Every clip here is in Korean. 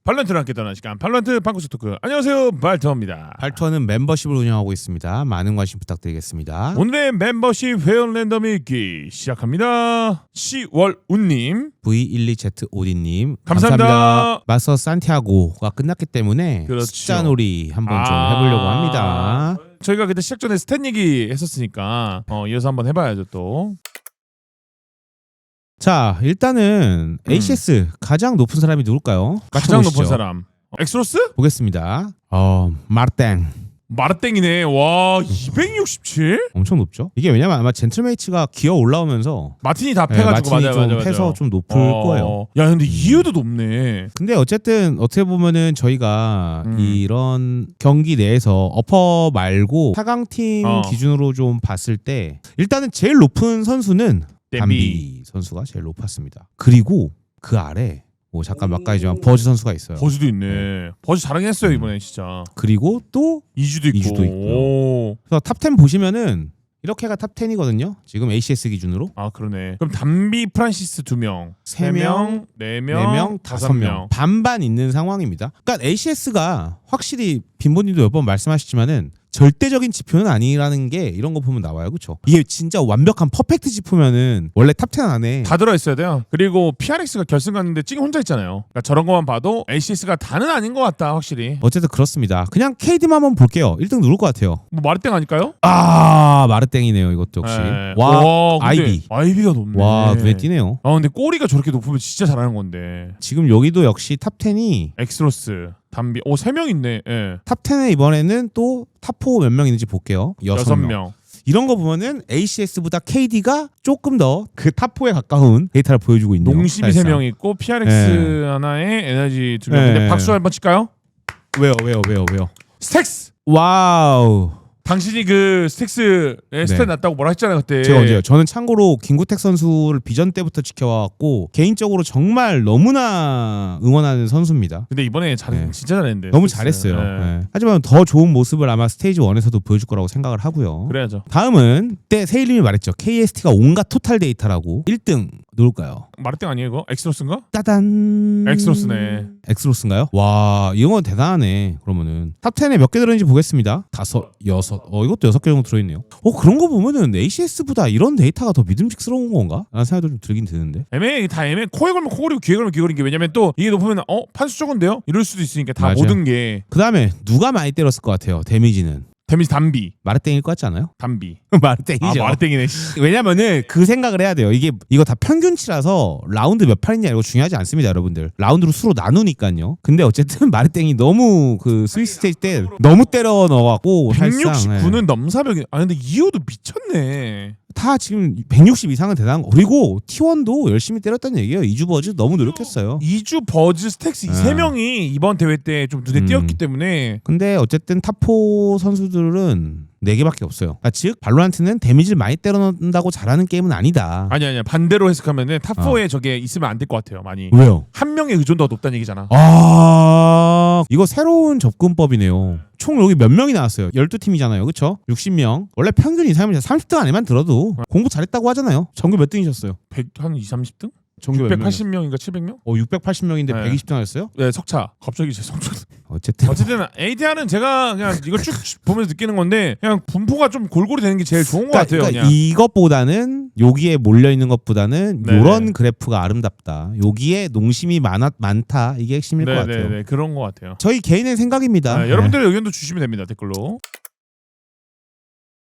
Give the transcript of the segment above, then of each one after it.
발로란트랑 함께 떠나는 시간 발로란트 방구석 토크. 안녕하세요, 발터입니다. 발터는 멤버십을 운영하고 있습니다. 많은 관심 부탁드리겠습니다. 오늘의 멤버십 회원 랜덤 읽기 시작합니다. 10월 운님 V12Z5D님 감사합니다. 마서 산티아고가 끝났기 때문에 그렇죠. 숫자놀이 한번 좀 해보려고 합니다. 저희가 그때 시작 전에 스탯 얘기 했었으니까 이어서 한번 해봐야죠 또. 자, 일단은 ACS 가장 높은 사람이 누굴까요? 가장 맞춰보시죠. 높은 사람 엑스로스? 보겠습니다. 마르땡. 마르땡이네. 와, 267? 엄청 높죠? 이게 왜냐면 아마 젠틀메이츠가 기어 올라오면서 마틴이 다 패가지고 마틴이 좀 맞아. 패서 좀 높을 거예요. 야, 근데 이유도 높네. 근데 어쨌든 어떻게 보면은 저희가 이런 경기 내에서 어퍼 말고 4강팀 기준으로 좀 봤을 때 일단은 제일 높은 선수는 담비 선수가 제일 높았습니다. 그리고 그 아래 뭐 잠깐 막가이지만 버즈 선수가 있어요. 버즈도 있네. 버즈 잘하긴 했어요 이번에 진짜. 그리고 또 이주도 있고요. 그래서 탑10 보시면은 이렇게가 탑10이거든요. 지금 ACS 기준으로. 아, 그러네. 그럼 담비 프란시스 2명, 3명, 4명, 5명. 반반 있는 상황입니다. 그러니까 ACS가 확실히 빈보님도 몇 번 말씀하셨지만은 절대적인 지표는 아니라는 게 이런 거 보면 나와요. 그렇죠? 이게 진짜 완벽한 퍼펙트 지표면은 원래 탑10 안에 다 들어있어야 돼요. 그리고 PRX가 결승 갔는데 찡이 혼자 있잖아요. 그러니까 저런 것만 봐도 ACS가 다는 아닌 것 같다 확실히. 어쨌든 그렇습니다. 그냥 KD만 한번 볼게요. 1등 누를 것 같아요. 뭐 마르땡 아닐까요? 마르땡이네요. 이것도 역시. 네. 와, 근데 아이비가 높네. 와, 눈에 띄네요. 근데 꼬리가 저렇게 높으면 진짜 잘하는 건데. 지금 여기도 역시 탑10이 엑스로스, 담비, 3명 있네. 예. 탑10에 이번에는 또 탑4 몇 명 있는지 볼게요. 6명. 이런 거 보면은 ACS보다 KD가 조금 더 그 탑4에 가까운 데이터를 보여주고 있네요. 농심이 3명 있고 PRX 하나에 에너지 2명인데 박수 한번 칠까요? 왜요? 스택스! 와우. 당신이 그 스택스의 스탯 낮다고 뭐라 했잖아요 그때. 제가 언제요? 저는 참고로 김구택 선수를 비전 때부터 지켜왔고 개인적으로 정말 너무나 응원하는 선수입니다. 근데 이번에 진짜 잘했는데. 너무 스택스. 잘했어요. 네. 하지만 더 좋은 모습을 아마 스테이지 1에서도 보여줄 거라고 생각을 하고요. 그래야죠. 다음은 때 세일님이 말했죠. KST가 온갖 토탈 데이터라고. 1등 누굴까요? 마르땡 아니에요 이거? 엑스로스인가? 따단. 엑스로스네. 엑스로스인가요? 와, 이건 대단하네. 그러면은 탑10에 몇 개 들어있는지 보겠습니다. 5, 6. 이것도 6개 정도 들어있네요. 그런 거 보면은 ACS보다 이런 데이터가 더 믿음직스러운 건가? 라는 생각도 좀 들긴 드는데. 다 애매해. 코에 걸면 코걸이고 귀에 걸면 귀 걸린 게, 왜냐면 또 이게 높으면 판수 적은데요? 이럴 수도 있으니까 다 맞아. 모든 게. 그 다음에 누가 많이 때렸을 것 같아요? 데미지는 데미지 담비. 마르땡일 것 같지 않아요? 담비. 마르땡이죠. 마르땡이네. 왜냐면은 그 생각을 해야 돼요. 이거 다 평균치라서 라운드 몇 판이냐 이거 중요하지 않습니다, 여러분들. 라운드로 수로 나누니까요. 근데 어쨌든 마르땡이 너무 그 스위스 스테이지 때 너무 때려 넣어갖고 169는 넘사벽이. 근데 이호도 미쳤네. 다 지금 160 이상은 대단한 거. 그리고 T1도 열심히 때렸다는 얘기예요. 이주 버즈 너무 노력했어요. 이주 버즈 스택스 이 세 명이 이번 대회 때 좀 눈에 띄었기 때문에. 근데 어쨌든 탑4 선수들은 4개밖에 없어요. 그러니까 즉 발로란트는 데미지를 많이 때려넣는다고 잘하는 게임은 아니다. 아니야. 반대로 해석하면은 탑4에 저게 있으면 안 될 것 같아요. 많이. 왜요? 한 명의 의존도가 높다는 얘기잖아. 이거 새로운 접근법이네요. 총 여기 몇 명이 나왔어요? 12팀이잖아요. 그쵸? 60명. 원래 평균 이상이면 30등 안에만 들어도 공부 잘했다고 하잖아요. 전교 몇 등이셨어요? 한 2, 30등? 전교 680명인가 700명? 680명인데 네. 120등 하셨어요? 네, 석차. 갑자기 제 성적. 어쨌든 ADR은 제가 그냥 이거 쭉 보면서 느끼는 건데 그냥 분포가 좀 골고루 되는 게 제일 좋은 것 같아요. 그러니까 그냥. 이것보다는 여기에 몰려 있는 것보다는 네. 이런 그래프가 아름답다. 여기에 농심이 많다. 이게 핵심일 것 같아요. 네, 그런 것 같아요. 저희 개인의 생각입니다. 여러분들의 의견도 주시면 됩니다. 댓글로.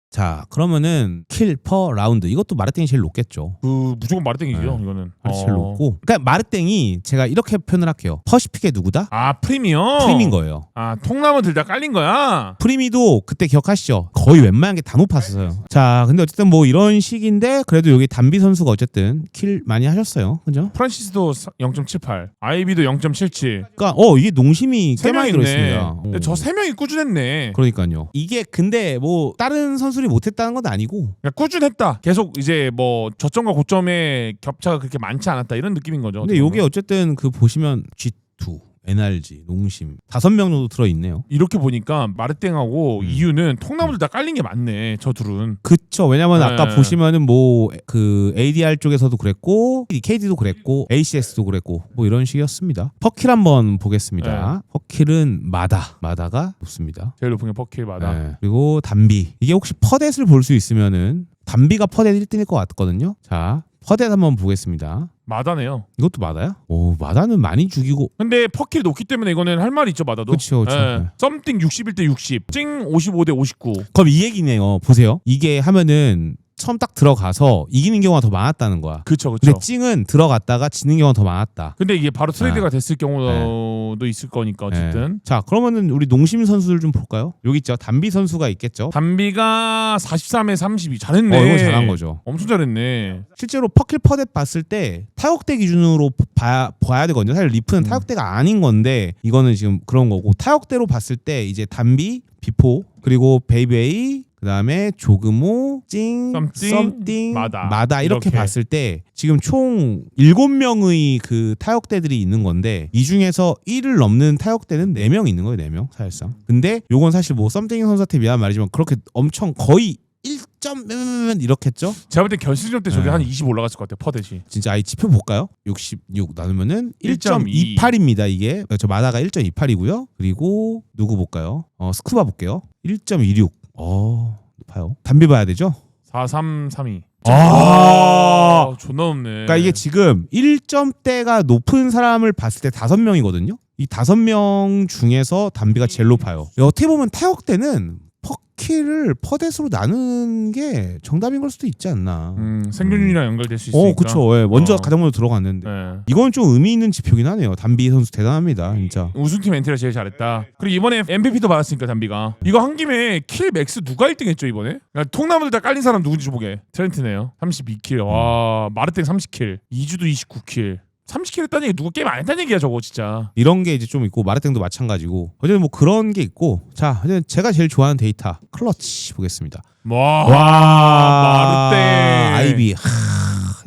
자, 그러면은 킬 퍼 라운드 이것도 마르땡이 제일 높겠죠. 무조건 마르땡이죠. 이거는. 제일 높고. 그러니까 마르땡이 제가 이렇게 표현을 할게요. 퍼시픽의 누구다? 프리미엄. 프림인 거예요. 통나무 들다 깔린 거야. 프리미도 그때 기억하시죠? 거의 웬만한 게 다 높았어요. 자, 근데 어쨌든 뭐 이런 식인데 그래도 여기 담비 선수가 어쨌든 킬 많이 하셨어요. 그죠? 프란시스도 0.78, 아이비도 0.77. 그러니까 이게 농심이 꽤 많이 들어있습니다. 근데 저 3명이 꾸준했네. 그러니까요. 이게 근데 뭐 다른 선수들이 못했다는 건 아니고 그러니까 꾸준했다. 계속 이제 뭐 저점과 고점의 격차가 그렇게 많지 않았다 이런 느낌인 거죠. 근데 요게 어쨌든 그 보시면 G2 NRG, 농심 5명 정도 들어있네요. 이렇게 보니까 마르땡하고 음. 이유는 통나무들 다 깔린 게 많네. 저 둘은. 그쵸. 왜냐면 네. 아까 보시면은 뭐 그 ADR 쪽에서도 그랬고 KD도 그랬고 ACS도 그랬고 뭐 이런 식이었습니다. 퍼킬 한번 보겠습니다. 퍼킬은 마다가 높습니다. 제일 높은 게 퍼킬마다. 네. 그리고 담비. 이게 혹시 퍼댓을 볼 수 있으면은 담비가 퍼댓 1등일 것 같거든요. 자, 퍼댓 한번 보겠습니다. 마다네요. 이것도 마다야? 오, 마다는 많이 죽이고. 근데 퍼킬 높기 때문에 이거는 할 말이 있죠, 마다도. 그쵸. 예. 썸띵 61대 60, 찡 55대 59. 그럼 이 얘기네요. 보세요. 이게 하면은 처음 딱 들어가서 이기는 경우가 더 많았다는 거야. 그쵸. 근데 찡은 들어갔다가 지는 경우가 더 많았다. 근데 이게 바로 트레이드가 됐을 경우도 있을 거니까 어쨌든. 자, 그러면은 우리 농심 선수들 좀 볼까요? 여기 있죠. 담비 선수가 있겠죠. 담비가 43에 32. 잘했네. 이거 잘한 거죠. 엄청 잘했네. 실제로 퍼킬 퍼댓 봤을 때 타격대 기준으로 봐야 되거든요. 사실 리프는 타격대가 아닌 건데 이거는 지금 그런 거고 타격대로 봤을 때 이제 담비, 비포 그리고 베이베이 그다음에 조그모, 찡, 썸띵, 마다 이렇게 봤을 때 지금 총 7명의 그 타격대들이 있는 건데 이 중에서 1을 넘는 타격대는 4명 있는 거예요. 4명 사실상. 근데 요건 사실 뭐 썸띵 선수한테 미안 말이지만 그렇게 엄청 거의 1점 이렇게 했죠. 제가 볼 때 결승전 때 저게 네. 한 20 올라갔을 것 같아요. 퍼댓이. 진짜 아이 지표 볼까요? 66 나누면은 1.2. 1.28입니다. 이게 저 마다가 1.28이고요. 그리고 누구 볼까요? 스쿠바 볼게요. 1.26. 높아요. 담비 봐야 되죠? 4332. 존나 높네. 그러니까 이게 지금 1점대가 높은 사람을 봤을 때 5명이거든요. 이 5명 중에서 담비가 제일 높아요. 어떻게 보면 타격대는 퍼킬을 퍼댓으로 나누는 게 정답인 걸 수도 있지 않나. 생존율이랑 연결될 수 있으니까. 그쵸. 예, 먼저 가장 먼저 들어갔는데. 네. 이건 좀 의미 있는 지표긴 하네요. 담비 선수 대단합니다, 진짜. 우승팀 엔트리가 제일 잘했다. 그리고 이번에 MVP도 받았으니까 담비가. 이거 한 김에 킬 맥스 누가 1등했죠 이번에? 그러니까 통나무들 다 깔린 사람 누군지 보게. 트렌트네요. 32킬. 와 마르땡 30킬. 이주도 29킬. 30킬 했다는 얘기 누가 게임 안 했다는 얘기야 저거 진짜. 이런 게 이제 좀 있고 마르땡도 마찬가지고 어쨌든 뭐 그런 게 있고 자 어쨌든 제가 제일 좋아하는 데이터 클러치 보겠습니다. 와 마르땡 아이비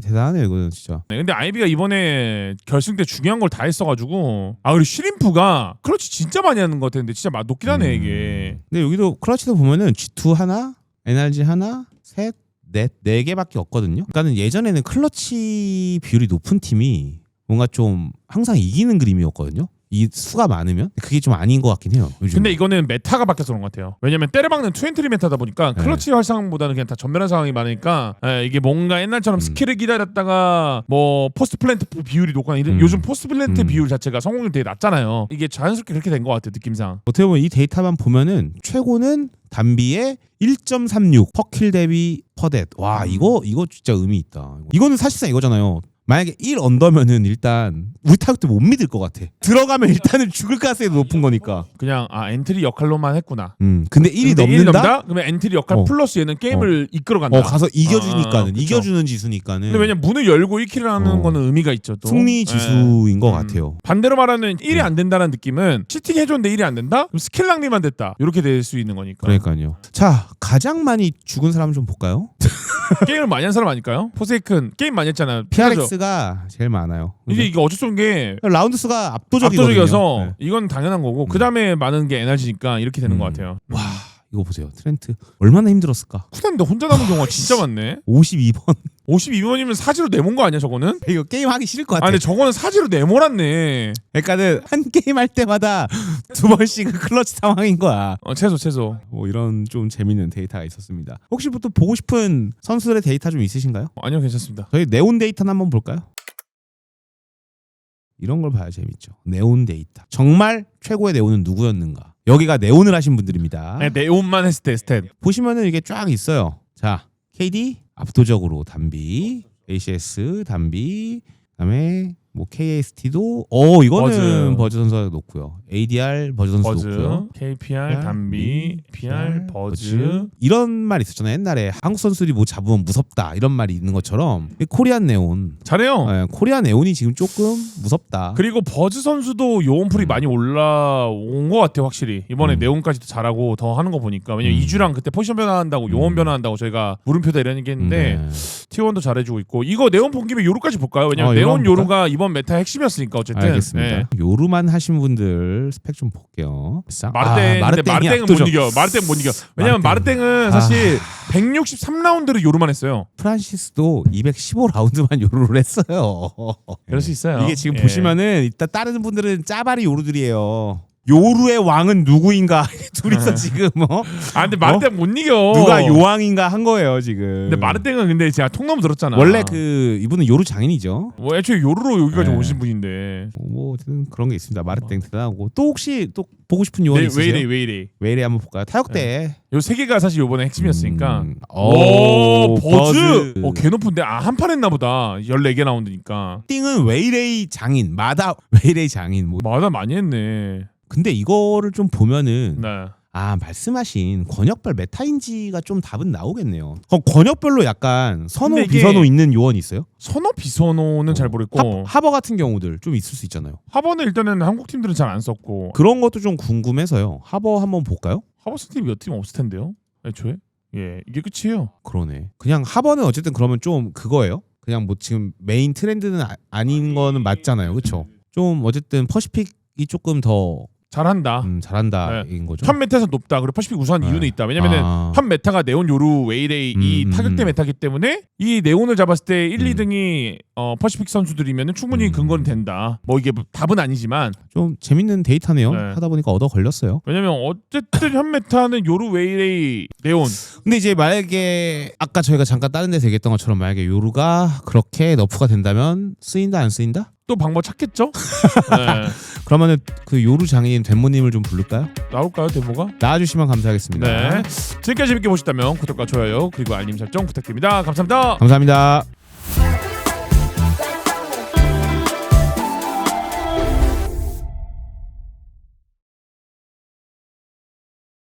대단하네요 이거는 진짜. 네, 근데 아이비가 이번에 결승 때 중요한 걸 다 했어가지고 그리고 슈림프가 클러치 진짜 많이 하는 것 같았는데 진짜 높긴 하네 이게. 근데 여기도 클러치도 보면은 G2 하나, NRG 하나, 셋, 넷, 4개밖에 없거든요. 그러니까는 예전에는 클러치 비율이 높은 팀이 뭔가 좀 항상 이기는 그림이었거든요. 이 수가 많으면 그게 좀 아닌 것 같긴 해요. 요즘. 근데 이거는 메타가 바뀌어서 그런 것 같아요. 왜냐면 때려박는 투엔트리 메타다 보니까 클러치 활성보다는 그냥 다 전멸한 상황이 많으니까 이게 뭔가 옛날처럼 스킬을 기다렸다가 뭐 포스트 플랜트 비율이 높거나 요즘 포스트 플랜트 비율 자체가 성공률 되게 낮잖아요. 이게 자연스럽게 그렇게 된 것 같아요 느낌상. 어떻게 보면 이 데이터만 보면은 최고는 담비의 1.36 퍼킬 대비 퍼댓. 와 이거 진짜 의미 있다. 이거는 사실상 이거잖아요. 만약에 1 언더면은 일단 우리 타격도 못 믿을 것 같아. 들어가면 일단은 죽을 가능성이 높은 거니까. 그냥 엔트리 역할로만 했구나. 근데 1이 넘는다? 그러면 엔트리 역할 플러스 얘는 게임을 이끌어간다. 가서 이겨주니까는 그쵸. 이겨주는 지수니까는. 근데 왜냐면 문을 열고 1킬을 하는 거는 의미가 있죠. 또. 승리 지수인 것 같아요. 반대로 말하면 1이 안 된다는 느낌은 치팅 해줬는데 1이 안 된다? 그럼 스킬 낭비만 됐다. 이렇게 될 수 있는 거니까. 그러니까요. 자 가장 많이 죽은 사람 좀 볼까요? 게임을 많이 한 사람 아닐까요? 포세이큰 게임 많이 했잖아요. PRX가 제일 많아요. 이게 어쩔 수 없는 게 라운드 수가 압도적이어서 네. 이건 당연한 거고 그 다음에 많은 게 NRG니까 이렇게 되는 것 같아요. 와 이거 보세요. 트렌트 얼마나 힘들었을까. 쿠단인데 혼자 남은 경우가 진짜 많네. 52번 52번이면 사지로 내몬 거 아니야 저거는? 이거 게임 하기 싫을 것 같아. 근데 저거는 사지로 내몰았네. 그러니까는 한 게임 할 때마다 2번씩 클러치 상황인 거야. 최소. 뭐 이런 좀 재밌는 데이터가 있었습니다. 혹시 또 보고 싶은 선수들의 데이터 좀 있으신가요? 아니요 괜찮습니다. 저희 네온 데이터는 한번 볼까요? 이런 걸 봐야 재밌죠. 네온 데이터. 정말 최고의 네온은 누구였는가? 여기가 네온을 하신 분들입니다. 네, 네온만 했을 때 스탯. 보시면은 이게 쫙 있어요. 자, KD 압도적으로 담비, ACS 담비, 그다음에 뭐 KST도 이거는 버즈 선수가 높고요. ADR 버즈 선수 높고요. KPR 담비, PR 버즈. 이런 말 있었잖아요. 옛날에 한국 선수들이 뭐 잡으면 무섭다 이런 말이 있는 것처럼 코리안 네온. 잘해요. 네, 코리안 네온이 지금 조금 무섭다. 그리고 버즈 선수도 요원풀이 많이 올라온 것 같아요 확실히. 이번에 네온까지도 잘하고 더 하는 거 보니까. 왜냐면 이주랑 그때 포지션 변화한다고 요원 변화한다고 저희가 물음표다 이런 얘기 했는데 T1도 잘해주고 있고. 이거 네온 본 김에 요루까지 볼까요? 왜냐면 네온 요루가 이번 이번 메타의 핵심이었으니까 어쨌든. 알겠습니다. 예. 요루만 하신 분들 스펙 좀 볼게요. 마르땡, 근데 마르땡은 못 이겨. 마르땡 못 이겨. 왜냐면 마르땡은 사실 163라운드를 요루만 했어요. 프란시스도 215라운드만 요루를 했어요. 그럴 수 있어요. 이게 지금 예. 보시면은 일단 다른 분들은 짜바리 요루들이에요. 요루의 왕은 누구인가 둘이서 지금 근데 마르땡 못 이겨. 누가 요왕인가 한 거예요 지금. 근데 마르땡은 근데 제가 통나무 들었잖아. 원래 그 이분은 요루 장인이죠. 뭐 애초에 요루로 여기까지 네. 오신 분인데. 뭐 어쨌든 그런 게 있습니다. 마르땡 대단하고 또 혹시 또 보고 싶은 요원 네, 있으세요? 왜 이래. 왜 이래 한번 볼까요? 타격대. 요 세 개가 사실 요번에 핵심이었으니까. 오, 버즈. 개 높은데 한 판 했나 보다. 14개 라운드니까. 띵은 웨이레이 장인, 마다 웨이레이 장인. 뭐. 맞아 많이 했네. 근데 이거를 좀 보면은 네. 말씀하신 권역별 메타인지가 좀 답은 나오겠네요. 그럼 권역별로 약간 선호 근데 이게 비선호 있는 요원 있어요? 선호 비선호는 잘 모르겠고 하버 같은 경우들 좀 있을 수 있잖아요. 하버는 일단은 한국 팀들은 잘 안 썼고 그런 것도 좀 궁금해서요. 하버 한번 볼까요? 하버 쓴 팀이 몇 팀 없을 텐데요. 애초에 이게 끝이에요. 그러네. 그냥 하버는 어쨌든 그러면 좀 그거예요. 그냥 뭐 지금 메인 트렌드는 아닌 거는 맞잖아요. 그렇죠? 좀 어쨌든 퍼시픽이 조금 더 잘한다. 잘한다 인 거죠. 현 메타에서 높다. 그리고 퍼시픽 우수한 네. 이유는 있다. 왜냐면은 현 메타가 네온 요루 웨이레이 이 타격대 메타기 때문에 이 네온을 잡았을 때 1, 2등이 퍼시픽 선수들이면 충분히 근거는 된다. 뭐 이게 답은 아니지만 좀 재밌는 데이터네요. 네. 하다 보니까 얻어 걸렸어요. 왜냐면 어쨌든 현 메타는 요루 웨이레이 네온 근데 이제 만약에 아까 저희가 잠깐 다른 데서 얘기했던 것처럼 만약에 요루가 그렇게 너프가 된다면 쓰인다 안 쓰인다? 또 방법 찾겠죠? 네. 그러면은 그 요루 장인 된모님을 좀 부를까요? 나올까요 데모가? 나와주시면 감사하겠습니다. 네. 지금까지 재밌게 보셨다면 구독과 좋아요 그리고 알림 설정 부탁드립니다. 감사합니다. 감사합니다.